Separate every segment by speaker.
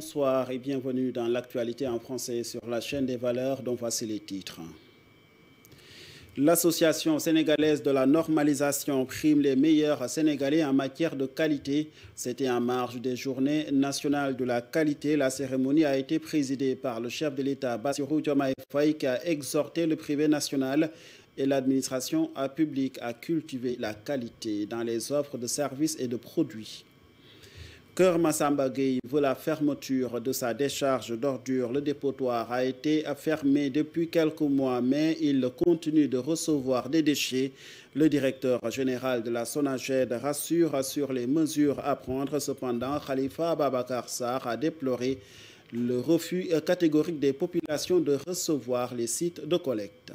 Speaker 1: Bonsoir et bienvenue dans l'actualité en français sur la chaîne des valeurs dont voici les titres. L'Association sénégalaise de la normalisation prime les meilleurs Sénégalais en matière de qualité. C'était en marge des Journées nationales de la qualité. La cérémonie a été présidée par le chef de l'État, Bassirou Diomaye Faye, qui a exhorté le privé national et l'administration publique à cultiver la qualité dans les offres de services et de produits. Keur Massamba Gueye veut la fermeture de sa décharge d'ordures. Le dépotoir a été fermé depuis quelques mois, mais il continue de recevoir des déchets. Le directeur général de la SONAGED rassure sur les mesures à prendre. Cependant, Khalifa Ababacar Sarr a déploré le refus catégorique des populations de recevoir les sites de collecte.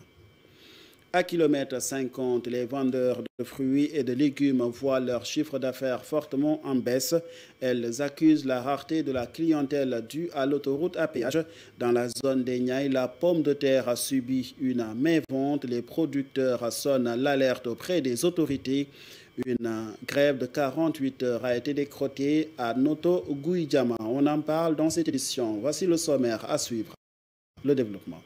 Speaker 1: À kilomètre 50, les vendeurs de fruits et de légumes voient leur chiffre d'affaires fortement en baisse. Elles accusent la rareté de la clientèle due à l'autoroute à péage. Dans la zone des Niayes, la pomme de terre a subi une mévente. Les producteurs sonnent l'alerte auprès des autorités. Une grève de 48 heures a été décrétée à Noto Gouidjama. On en parle dans cette édition. Voici le sommaire à suivre. Le développement.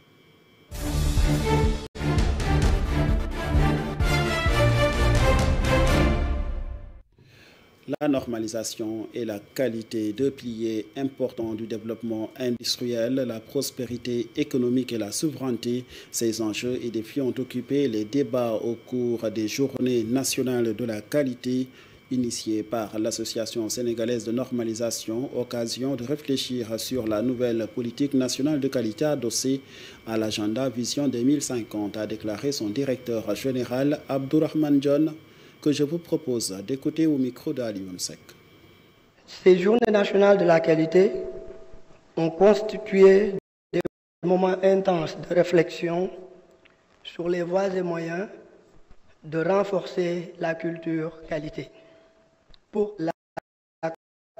Speaker 1: La normalisation et la qualité, deux piliers importants du développement industriel, la prospérité économique et la souveraineté. Ces enjeux et défis ont occupé les débats au cours des Journées nationales de la qualité initiées par l'Association sénégalaise de normalisation, occasion de réfléchir sur la nouvelle politique nationale de qualité adossée à l'agenda Vision 2050, a déclaré son directeur général Abdourahmane John, que je vous propose d'écouter au micro d'Alioune Seck.
Speaker 2: Ces journées nationales de la qualité ont constitué des moments intenses de réflexion sur les voies et moyens de renforcer la culture qualité pour la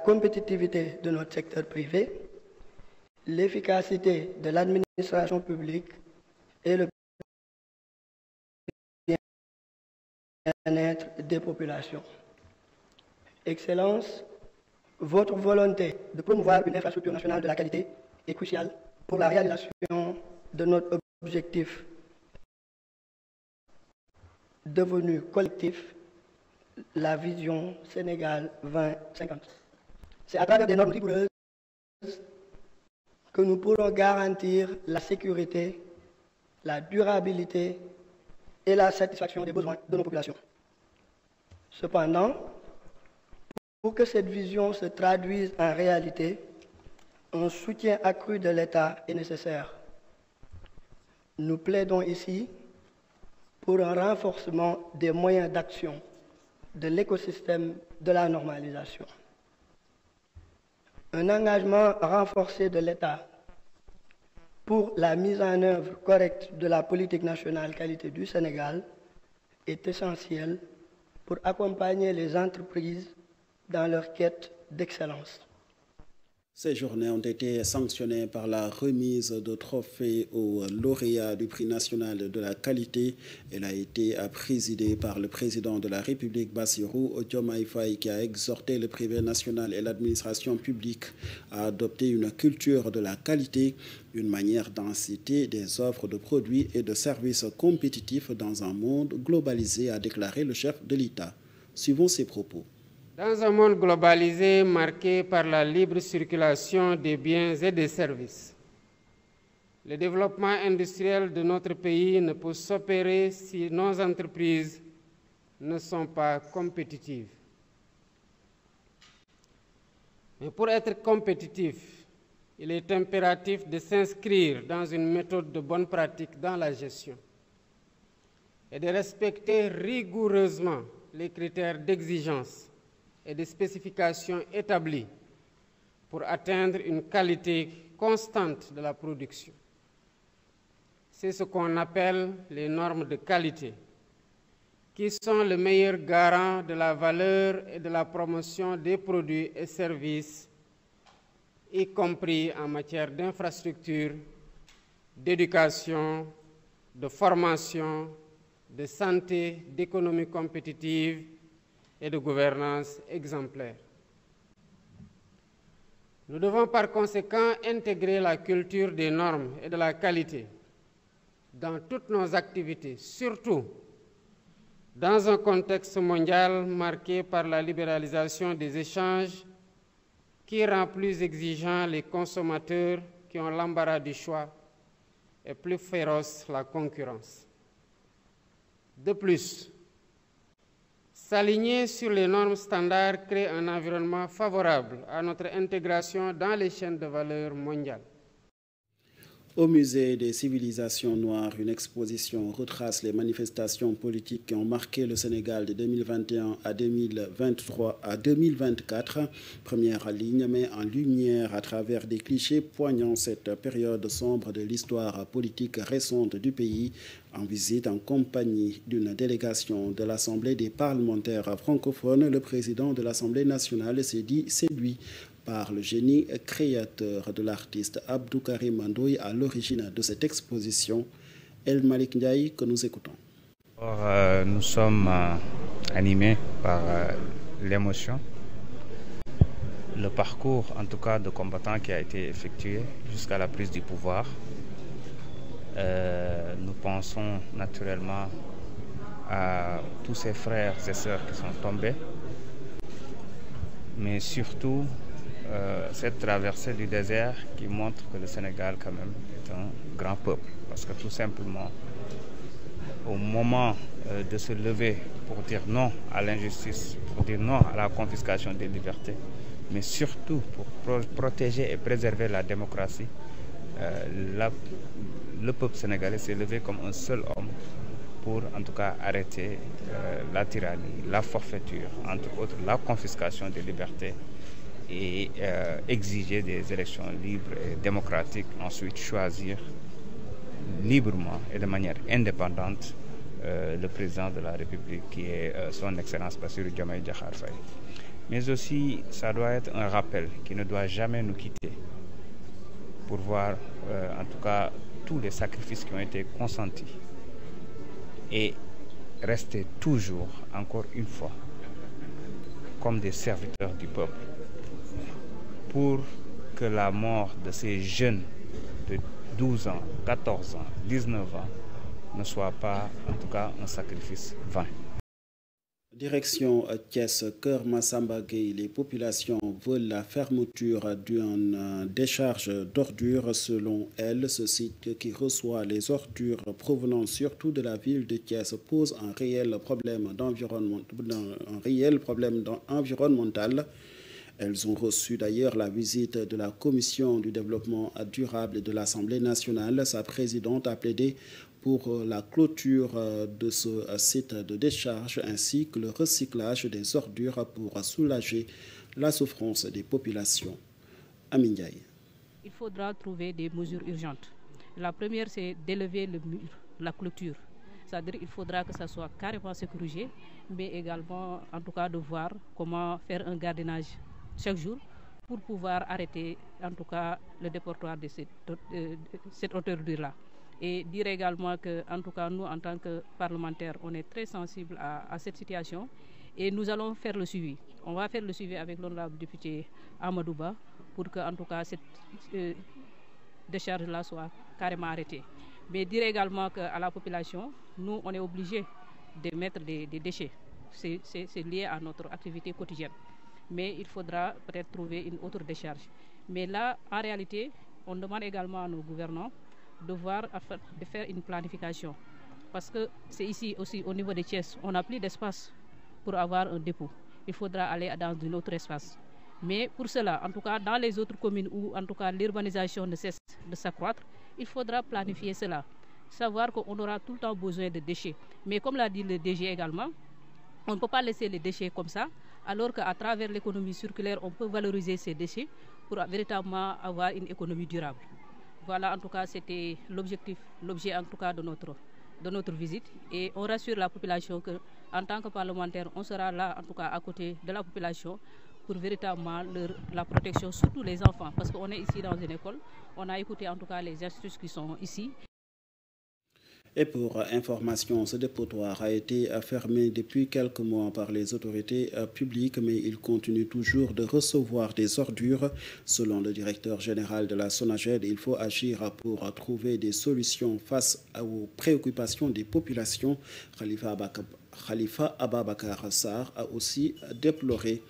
Speaker 2: compétitivité de notre secteur privé, l'efficacité de l'administration publique et le bien-être des populations. Excellence, votre volonté de promouvoir une infrastructure nationale de la qualité est cruciale pour la réalisation de notre objectif devenu collectif, la vision Sénégal 2050. C'est à travers des normes rigoureuses que nous pourrons garantir la sécurité, la durabilité et la satisfaction des besoins de nos populations. Cependant, pour que cette vision se traduise en réalité, un soutien accru de l'État est nécessaire. Nous plaidons ici pour un renforcement des moyens d'action de l'écosystème de la normalisation. Un engagement renforcé de l'État pour la mise en œuvre correcte de la politique nationale qualité du Sénégal est essentiel pour accompagner les entreprises dans leur quête d'excellence.
Speaker 1: Ces journées ont été sanctionnées par la remise de trophées aux lauréats du prix national de la qualité. Elle a été présidée par le président de la République, Bassirou Diomaye Faye, qui a exhorté le privé national et l'administration publique à adopter une culture de la qualité, une manière d'inciter des offres de produits et de services compétitifs dans un monde globalisé, a déclaré le chef de l'État. Suivons ses propos.
Speaker 3: Dans un monde globalisé marqué par la libre circulation des biens et des services, le développement industriel de notre pays ne peut s'opérer si nos entreprises ne sont pas compétitives. Mais pour être compétitif, il est impératif de s'inscrire dans une méthode de bonne pratique dans la gestion et de respecter rigoureusement les critères d'exigence et des spécifications établies pour atteindre une qualité constante de la production. C'est ce qu'on appelle les normes de qualité, qui sont le meilleur garant de la valeur et de la promotion des produits et services, y compris en matière d'infrastructure, d'éducation, de formation, de santé, d'économie compétitive et de gouvernance exemplaire. Nous devons par conséquent intégrer la culture des normes et de la qualité dans toutes nos activités, surtout dans un contexte mondial marqué par la libéralisation des échanges qui rend plus exigeants les consommateurs qui ont l'embarras du choix et plus féroce la concurrence. De plus, s'aligner sur les normes standards crée un environnement favorable à notre intégration dans les chaînes de valeur mondiales.
Speaker 1: Au musée des civilisations noires, une exposition retrace les manifestations politiques qui ont marqué le Sénégal de 2021 à 2023 à 2024. Première ligne met en lumière à travers des clichés poignants cette période sombre de l'histoire politique récente du pays. En visite en compagnie d'une délégation de l'Assemblée des parlementaires francophones, le président de l'Assemblée nationale s'est dit séduit par le génie créateur de l'artiste Abdou Karim Ndoye à l'origine de cette exposition. El Malik Ndiaye, que nous écoutons.
Speaker 4: Nous sommes animés par l'émotion, le parcours en tout cas de combattants qui a été effectué jusqu'à la prise du pouvoir. Nous pensons naturellement à tous ces frères et sœurs qui sont tombés, mais surtout cette traversée du désert qui montre que le Sénégal quand même est un grand peuple. Parce que tout simplement, au moment de se lever pour dire non à l'injustice, pour dire non à la confiscation des libertés, mais surtout pour protéger et préserver la démocratie, le peuple sénégalais s'est levé comme un seul homme pour en tout cas arrêter la tyrannie, la forfaiture, entre autres la confiscation des libertés, et exiger des élections libres et démocratiques, ensuite choisir librement et de manière indépendante le président de la République qui est son Excellence Bassirou Diomaye Diakhar Faye. Mais aussi, ça doit être un rappel qui ne doit jamais nous quitter pour voir en tout cas tous les sacrifices qui ont été consentis et rester toujours, encore une fois, comme des serviteurs du peuple, pour que la mort de ces jeunes de 12 ans, 14 ans, 19 ans ne soit pas, en tout cas, un sacrifice vain.
Speaker 1: Direction Thiès, Keur Massamba Gueye, les populations veulent la fermeture d'une décharge d'ordures. Selon elles, ce site qui reçoit les ordures provenant surtout de la ville de Thiès pose un réel problème environnemental. Elles ont reçu d'ailleurs la visite de la Commission du développement durable de l'Assemblée nationale. Sa présidente a plaidé pour la clôture de ce site de décharge ainsi que le recyclage des ordures pour soulager la souffrance des populations. Amin Ndiaye.
Speaker 5: Il faudra trouver des mesures urgentes. La première, c'est d'élever le mur, la clôture. C'est-à-dire qu'il faudra que ça soit carrément sécurisé, mais également, en tout cas, de voir comment faire un gardiennage chaque jour pour pouvoir arrêter, en tout cas, le déportoir de cette ordure-là. Et dire également que, en tout cas, nous, en tant que parlementaires, on est très sensibles à cette situation et nous allons faire le suivi. On va faire le suivi avec l'honorable député Amadou Ba pour que, en tout cas, cette décharge-là soit carrément arrêtée. Mais dire également qu'à la population, nous, on est obligés de mettre des déchets. C'est lié à notre activité quotidienne. Mais il faudra peut-être trouver une autre décharge. Mais là, en réalité, on demande également à nos gouvernants de faire une planification. Parce que c'est ici aussi, au niveau des Thiès, on n'a plus d'espace pour avoir un dépôt. Il faudra aller dans un autre espace. Mais pour cela, en tout cas, dans les autres communes où, en tout cas, l'urbanisation ne cesse de s'accroître, il faudra planifier cela. Savoir qu'on aura tout le temps besoin de déchets. Mais comme l'a dit le DG également, on ne peut pas laisser les déchets comme ça, alors qu'à travers l'économie circulaire, on peut valoriser ces déchets pour véritablement avoir une économie durable. Voilà, en tout cas, c'était l'objectif, l'objet en tout cas de notre visite. Et on rassure la population qu'en tant que parlementaire, on sera là, en tout cas, à côté de la population pour véritablement la protection, surtout les enfants. Parce qu'on est ici dans une école, on a écouté en tout cas les astuces qui sont ici.
Speaker 1: Et pour information, ce dépotoir a été fermé depuis quelques mois par les autorités publiques, mais il continue toujours de recevoir des ordures. Selon le directeur général de la SONAGED, il faut agir pour trouver des solutions face aux préoccupations des populations. Khalifa Ababakar Sarr a aussi déploré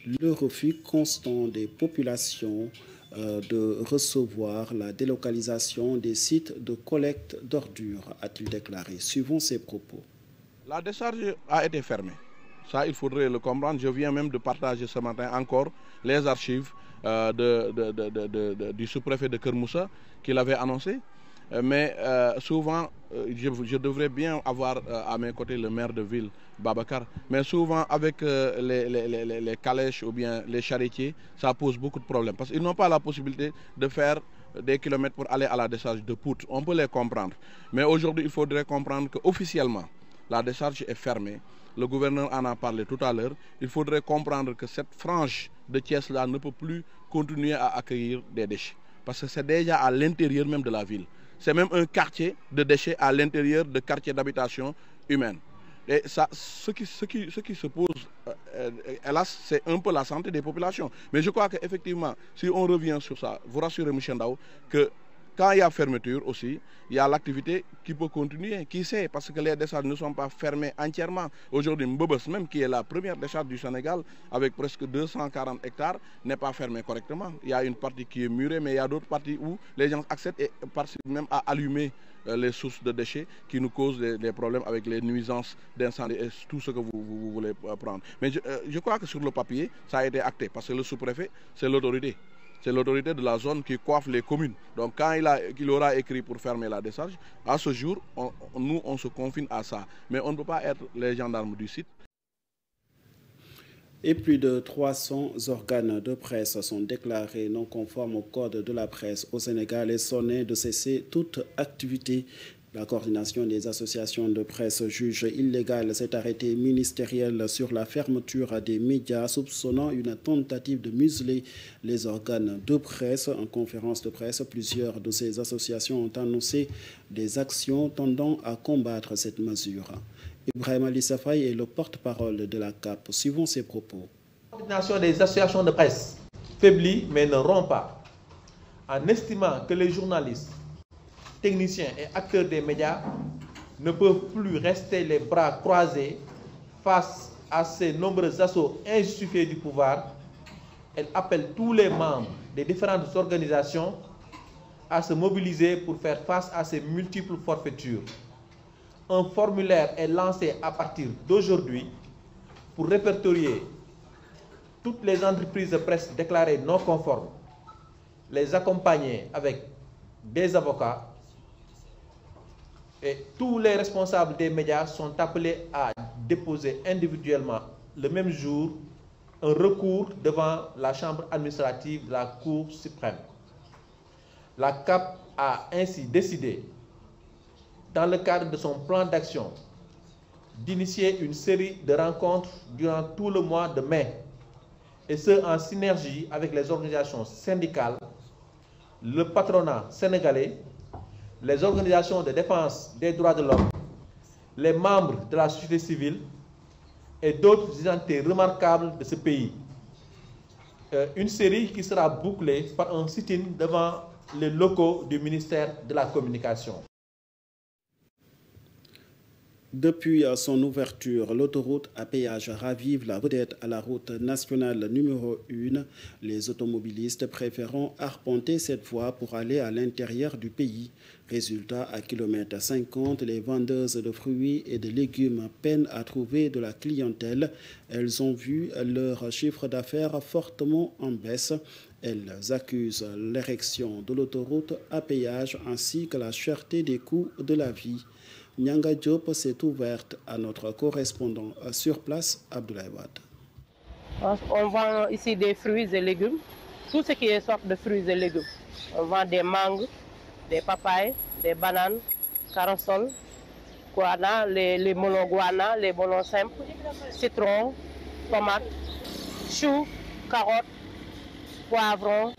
Speaker 1: le refus constant des populations de recevoir la délocalisation des sites de collecte d'ordures, a-t-il déclaré. Suivons ses propos.
Speaker 6: La décharge a été fermée. Ça, il faudrait le comprendre. Je viens même de partager ce matin encore les archives du sous-préfet de Kermoussa qui l'avait annoncé. Mais souvent, je devrais bien avoir à mes côtés le maire de ville, Babacar. Mais souvent, avec les calèches ou bien les charretiers, ça pose beaucoup de problèmes. Parce qu'ils n'ont pas la possibilité de faire des kilomètres pour aller à la décharge de Pout. On peut les comprendre. Mais aujourd'hui, il faudrait comprendre qu'officiellement, la décharge est fermée. Le gouverneur en a parlé tout à l'heure. Il faudrait comprendre que cette frange de Thiès-là ne peut plus continuer à accueillir des déchets. Parce que c'est déjà à l'intérieur même de la ville. C'est même un quartier de déchets à l'intérieur de quartiers d'habitation humaine. Et ça, ce qui se pose, hélas, c'est un peu la santé des populations. Mais je crois qu'effectivement, si on revient sur ça, vous rassurez, M. Ndao, que quand il y a fermeture aussi, il y a l'activité qui peut continuer. Qui sait? Parce que les décharges ne sont pas fermées entièrement. Aujourd'hui, Mbobes même, qui est la première décharge du Sénégal, avec presque 240 hectares, n'est pas fermée correctement. Il y a une partie qui est murée, mais il y a d'autres parties où les gens acceptent et participent même à allumer les sources de déchets qui nous causent des problèmes avec les nuisances d'incendie et tout ce que vous voulez prendre. Mais je crois que sur le papier, ça a été acté, parce que le sous-préfet, c'est l'autorité. C'est l'autorité de la zone qui coiffe les communes. Donc quand il aura écrit pour fermer la décharge, à ce jour, nous, on se confine à ça. Mais on ne peut pas être les gendarmes du site.
Speaker 1: Et plus de 300 organes de presse sont déclarés non conformes au code de la presse au Sénégal et sonné de cesser toute activité. La coordination des associations de presse juge illégal cet arrêté ministériel sur la fermeture des médias, soupçonnant une tentative de museler les organes de presse. En conférence de presse, plusieurs de ces associations ont annoncé des actions tendant à combattre cette mesure. Ibrahim Ali Safai est le porte-parole de la CAP. Suivons ses propos.
Speaker 7: La coordination des associations de presse faiblit mais ne rompt pas, en estimant que les journalistes, techniciens et acteurs des médias ne peuvent plus rester les bras croisés face à ces nombreux assauts injustifiés du pouvoir. Elle appelle tous les membres des différentes organisations à se mobiliser pour faire face à ces multiples forfaitures. Un formulaire est lancé à partir d'aujourd'hui pour répertorier toutes les entreprises de presse déclarées non conformes, les accompagner avec des avocats. Et tous les responsables des médias sont appelés à déposer individuellement le même jour un recours devant la chambre administrative de la Cour suprême. La CAP a ainsi décidé, dans le cadre de son plan d'action, d'initier une série de rencontres durant tout le mois de mai, et ce en synergie avec les organisations syndicales, le patronat sénégalais, les organisations de défense des droits de l'homme, les membres de la société civile et d'autres entités remarquables de ce pays. Une série qui sera bouclée par un sit-in devant les locaux du ministère de la Communication.
Speaker 1: Depuis son ouverture, l'autoroute à péage ravive la vedette à la route nationale numéro 1. Les automobilistes préférant arpenter cette voie pour aller à l'intérieur du pays. Résultat, à kilomètre 50, les vendeuses de fruits et de légumes peinent à trouver de la clientèle. Elles ont vu leur chiffre d'affaires fortement en baisse. Elles accusent l'érection de l'autoroute à péage ainsi que la cherté des coûts de la vie. Nyanga Diop s'est ouverte à notre correspondant sur place, Abdoulaye Wade.
Speaker 8: On vend ici des fruits et légumes, tout ce qui est sorte de fruits et légumes. On vend des mangues, des papayes, des bananes, corossol, guana, les melons guana, les melons simples, citron, tomates, choux, carottes, poivrons,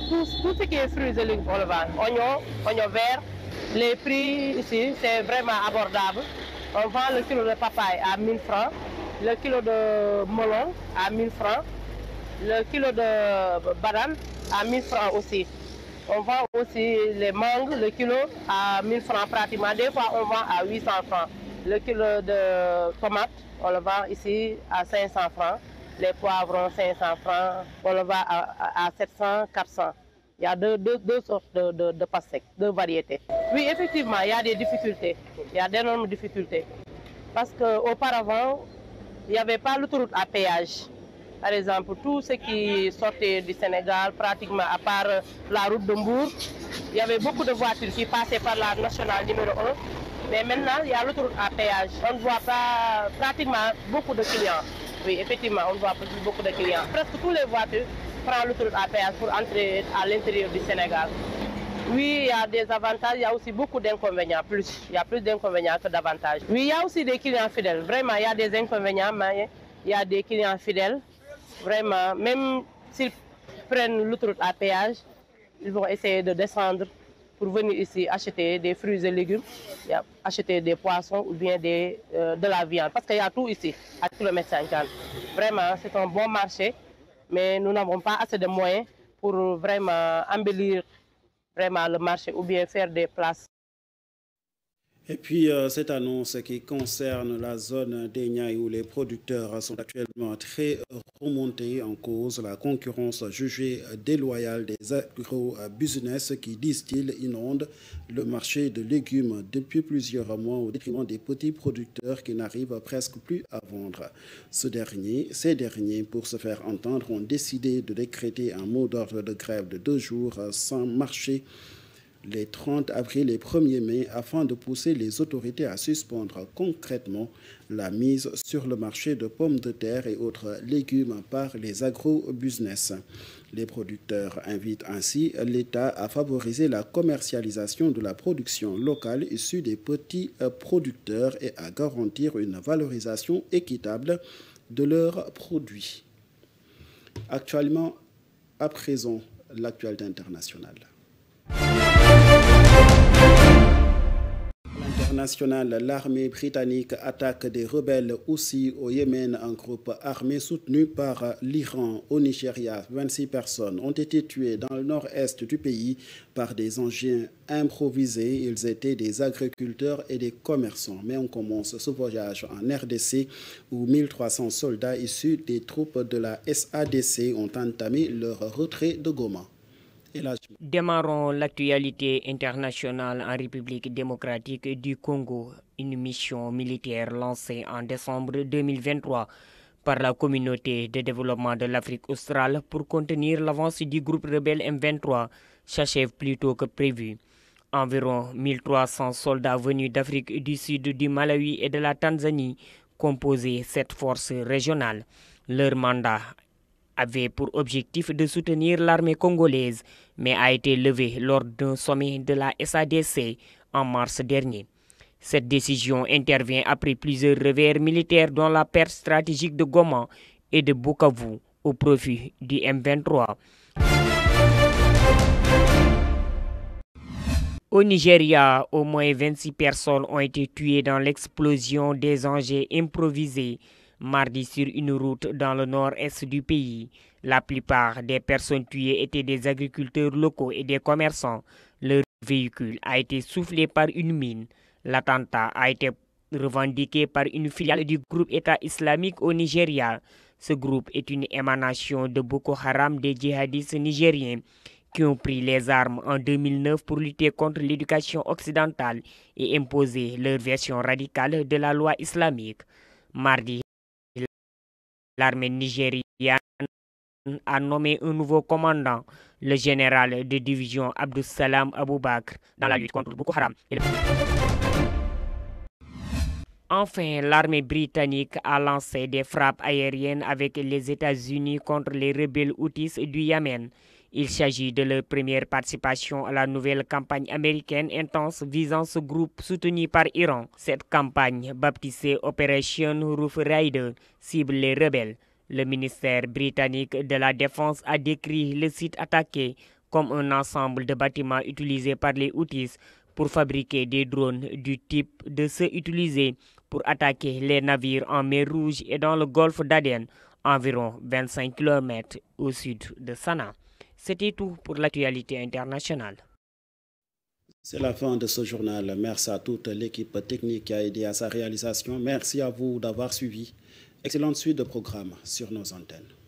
Speaker 8: tout ce qui est fruits et légumes, on le vend. Oignons vert, Les prix ici, c'est vraiment abordable. On vend le kilo de papaye à 1000 francs, le kilo de melon à 1000 francs, le kilo de banane à 1000 francs aussi. On vend aussi les mangues, le kilo à 1000 francs pratiquement. Des fois, on vend à 800 francs. Le kilo de tomates, on le vend ici à 500 francs. Les poivrons, 500 francs. On le vend à 700, 400. Il y a deux sortes de pastèques, deux variétés. Oui, effectivement, il y a des difficultés. Il y a d'énormes difficultés. Parce qu'auparavant, il n'y avait pas l'autoroute à péage. Par exemple, tout ce qui sortait du Sénégal, pratiquement à part la route de Mbour, il y avait beaucoup de voitures qui passaient par la nationale numéro 1. Mais maintenant, il y a l'autoroute à péage. On ne voit pas pratiquement beaucoup de clients. Oui, effectivement, on ne voit pas beaucoup de clients. Presque toutes les voitures prennent l'autoroute à péage pour entrer à l'intérieur du Sénégal. Oui, il y a des avantages, il y a aussi beaucoup d'inconvénients. Il y a plus d'inconvénients que d'avantages. Oui, il y a aussi des clients fidèles. Vraiment, il y a des inconvénients, mais il y a des clients fidèles. Vraiment, même s'ils prennent l'autoroute à péage, ils vont essayer de descendre pour venir ici acheter des fruits et légumes, acheter des poissons ou bien de la viande. Parce qu'il y a tout ici, à km 50. Vraiment, c'est un bon marché, mais nous n'avons pas assez de moyens pour vraiment embellir vraiment le marché ou bien faire des places.
Speaker 1: Et puis, cette annonce qui concerne la zone des Niayes où les producteurs sont actuellement très remontés en cause la concurrence jugée déloyale des agro-business qui, disent-ils, inondent le marché de légumes depuis plusieurs mois au détriment des petits producteurs qui n'arrivent presque plus à vendre. Ces derniers, pour se faire entendre, ont décidé de décréter un mot d'ordre de grève de 2 jours sans marché les 30 avril et 1er mai afin de pousser les autorités à suspendre concrètement la mise sur le marché de pommes de terre et autres légumes par les agro-business. Les producteurs invitent ainsi l'État à favoriser la commercialisation de la production locale issue des petits producteurs et à garantir une valorisation équitable de leurs produits. Actuellement, à présent, l'actualité internationale. International, l'armée britannique attaque des rebelles Houthis au Yémen, un groupe armé soutenu par l'Iran. Au Nigeria, 26 personnes ont été tuées dans le nord-est du pays par des engins improvisés. Ils étaient des agriculteurs et des commerçants. Mais on commence ce voyage en RDC où 1300 soldats issus des troupes de la SADC ont entamé leur retrait de Goma.
Speaker 9: Démarrons l'actualité internationale en République démocratique du Congo. Une mission militaire lancée en décembre 2023 par la communauté de développement de l'Afrique australe pour contenir l'avance du groupe rebelle M23 s'achève plus tôt que prévu. Environ 1300 soldats venus d'Afrique du Sud, du Malawi et de la Tanzanie composaient cette force régionale. Leur mandat avait pour objectif de soutenir l'armée congolaise, mais a été levé lors d'un sommet de la SADC en mars dernier. Cette décision intervient après plusieurs revers militaires dont la perte stratégique de Goma et de Bukavu au profit du M23. Au Nigeria, au moins 26 personnes ont été tuées dans l'explosion des engins improvisés mardi sur une route dans le nord-est du pays. La plupart des personnes tuées étaient des agriculteurs locaux et des commerçants. Leur véhicule a été soufflé par une mine. L'attentat a été revendiqué par une filiale du groupe État islamique au Nigeria. Ce groupe est une émanation de Boko Haram, des djihadistes nigériens qui ont pris les armes en 2009 pour lutter contre l'éducation occidentale et imposer leur version radicale de la loi islamique. Mardi, l'armée nigériane a nommé un nouveau commandant, le général de division Abdou Salam Aboubakr, dans la lutte contre Boko Haram. Enfin, l'armée britannique a lancé des frappes aériennes avec les États-Unis contre les rebelles Houthis du Yémen. Il s'agit de leur première participation à la nouvelle campagne américaine intense visant ce groupe soutenu par Iran. Cette campagne, baptisée Operation Rough Rider, cible les rebelles. Le ministère britannique de la Défense a décrit le site attaqué comme un ensemble de bâtiments utilisés par les Houthis pour fabriquer des drones du type de ceux utilisés pour attaquer les navires en mer Rouge et dans le golfe d'Aden, environ 25 km au sud de Sanaa. C'était tout pour l'actualité internationale.
Speaker 1: C'est la fin de ce journal. Merci à toute l'équipe technique qui a aidé à sa réalisation. Merci à vous d'avoir suivi. Excellente suite de programmes sur nos antennes.